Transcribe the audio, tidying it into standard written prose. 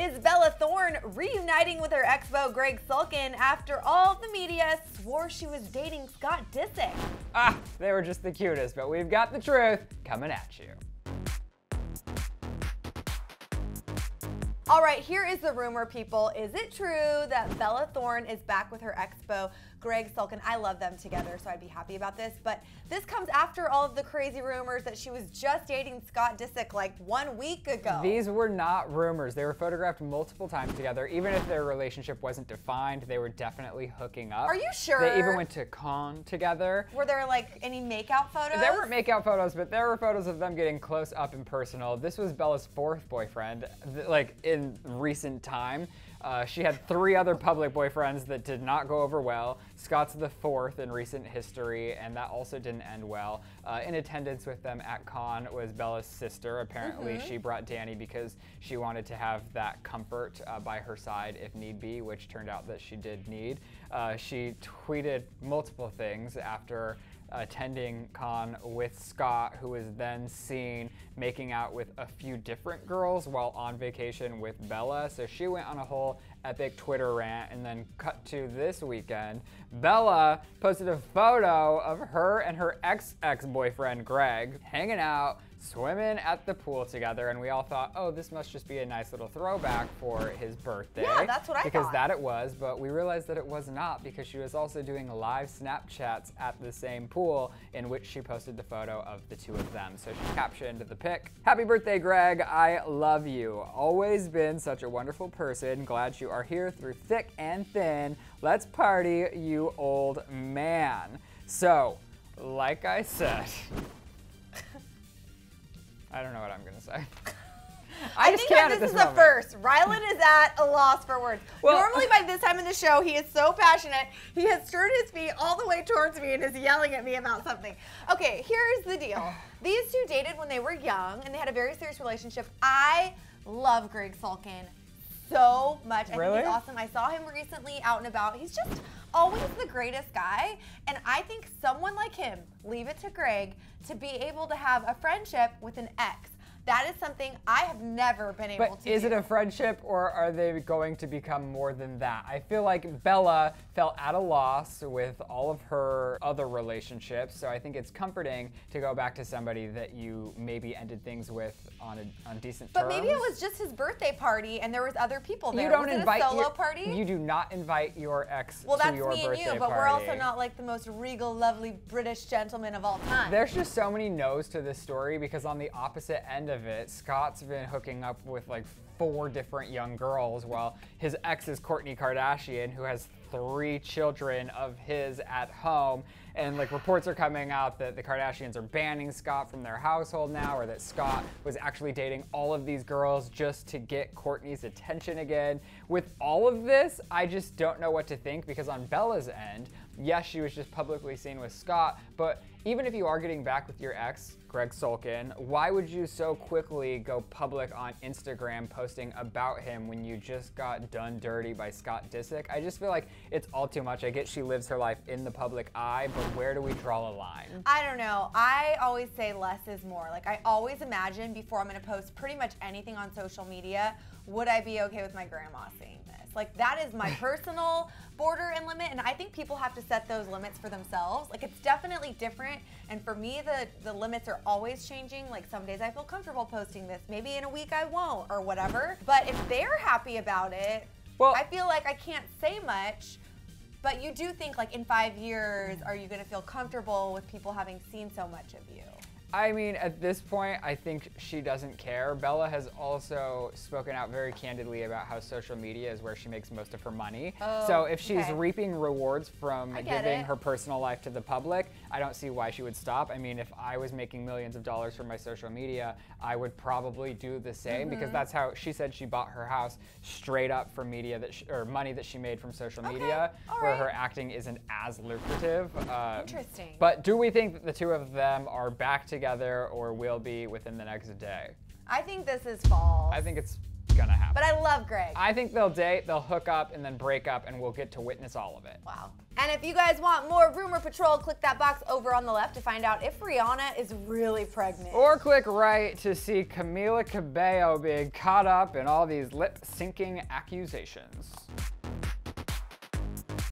Is Bella Thorne reuniting with her ex-beau Gregg Sulkin after all the media swore she was dating Scott Disick? Ah, they were just the cutest, but we've got the truth coming at you. All right, here is the rumor, people. Is it true that Bella Thorne is back with her ex-beau Gregg Sulkin? I love them together, so I'd be happy about this. But this comes after all of the crazy rumors that she was just dating Scott Disick like 1 week ago. These were not rumors. They were photographed multiple times together. Even if their relationship wasn't defined, they were definitely hooking up. Are you sure? They even went to con together. Were there like any makeout photos? There weren't makeout photos, but there were photos of them getting close up and personal. This was Bella's 4th boyfriend, like in recent time. She had 3 other public boyfriends that did not go over well. Scott's the 4th in recent history, and that also didn't end well. In attendance with them at con was Bella's sister. Apparently, she brought Danny because she wanted to have that comfort by her side if need be, which turned out that she did need. She tweeted multiple things after attending con with Scott, who was then seen making out with a few different girls while on vacation with Bella. So she went on a whole epic Twitter rant, and then cut to this weekend. Bella posted a photo of her and her ex-boyfriend Greg hanging out, swimming at the pool together, and we all thought, oh, this must just be a nice little throwback for his birthday. Yeah, that's what I thought. Because that it was, but we realized that it was not, because she was also doing live Snapchats at the same pool in which she posted the photo of the 2 of them. So she captioned the pic, "Happy birthday, Greg. I love you. Always been such a wonderful person. Glad you are here through thick and thin. Let's party, you old man." So, like I said, I don't know what I'm gonna say. I think that this is a first. Rylan is at a loss for words. Well, normally by this time in the show, he is so passionate. He has turned his feet all the way towards me and is yelling at me about something. Okay, here's the deal. These 2 dated when they were young, and they had a very serious relationship. I love Gregg Sulkin so much. I think he's awesome. I saw him recently out and about. He's just always the greatest guy, and I think someone like him, leave it to Greg, to be able to have a friendship with an ex. That is something I have never been able to do. But is it a friendship, or are they going to become more than that? I feel like Bella felt at a loss with all of her other relationships, so I think it's comforting to go back to somebody that you maybe ended things with on decent terms. But maybe it was just his birthday party and there was other people there. You don't was invite it a solo party? You do not invite your ex to your birthday party. Well, that's me and you, but we're also not like the most regal, lovely British gentlemen of all time. There's just so many no's to this story, because on the opposite end of it, Scott's been hooking up with like 4 different young girls, while his ex is Kourtney Kardashian, who has 3 children of his at home. And like reports are coming out that the Kardashians are banning Scott from their household now, or that Scott was actually dating all of these girls just to get Kourtney's attention again. With all of this, I just don't know what to think, because on Bella's end, yes, she was just publicly seen with Scott, but even if you are getting back with your ex, Gregg Sulkin, why would you so quickly go public on Instagram posting about him when you just got done dirty by Scott Disick? I just feel like it's all too much. I get she lives her life in the public eye, but where do we draw a line? I don't know. I always say less is more. Like, I always imagine before I'm going to post pretty much anything on social media, would I be okay with my grandma seeing this? Like, that is my personal border and limit, and I think people have to set those limits for themselves. Like, it's definitely different, and for me, the limits are always changing. Like, some days I feel comfortable posting this. Maybe in a week I won't, or whatever. But if they're happy about it, well, I feel like I can't say much. But you do think, like, in 5 years, are you going to feel comfortable with people having seen so much of you? I mean, at this point, I think she doesn't care. Bella has also spoken out very candidly about how social media is where she makes most of her money. Oh, so if she's reaping rewards from giving it. her personal life to the public, I don't see why she would stop. I mean, if I was making millions of dollars from my social media, I would probably do the same, because that's how she said she bought her house straight up from media that or money that she made from social media, where her acting isn't as lucrative. Interesting. But do we think that the 2 of them are back together, or will be within the next day? I think this is false. I think it's gonna happen. But I love Greg. I think they'll date, they'll hook up, and then break up, and we'll get to witness all of it. Wow. And if you guys want more Rumor Patrol, click that box over on the left to find out if Rihanna is really pregnant. Or click right to see Camila Cabello being caught up in all these lip-syncing accusations.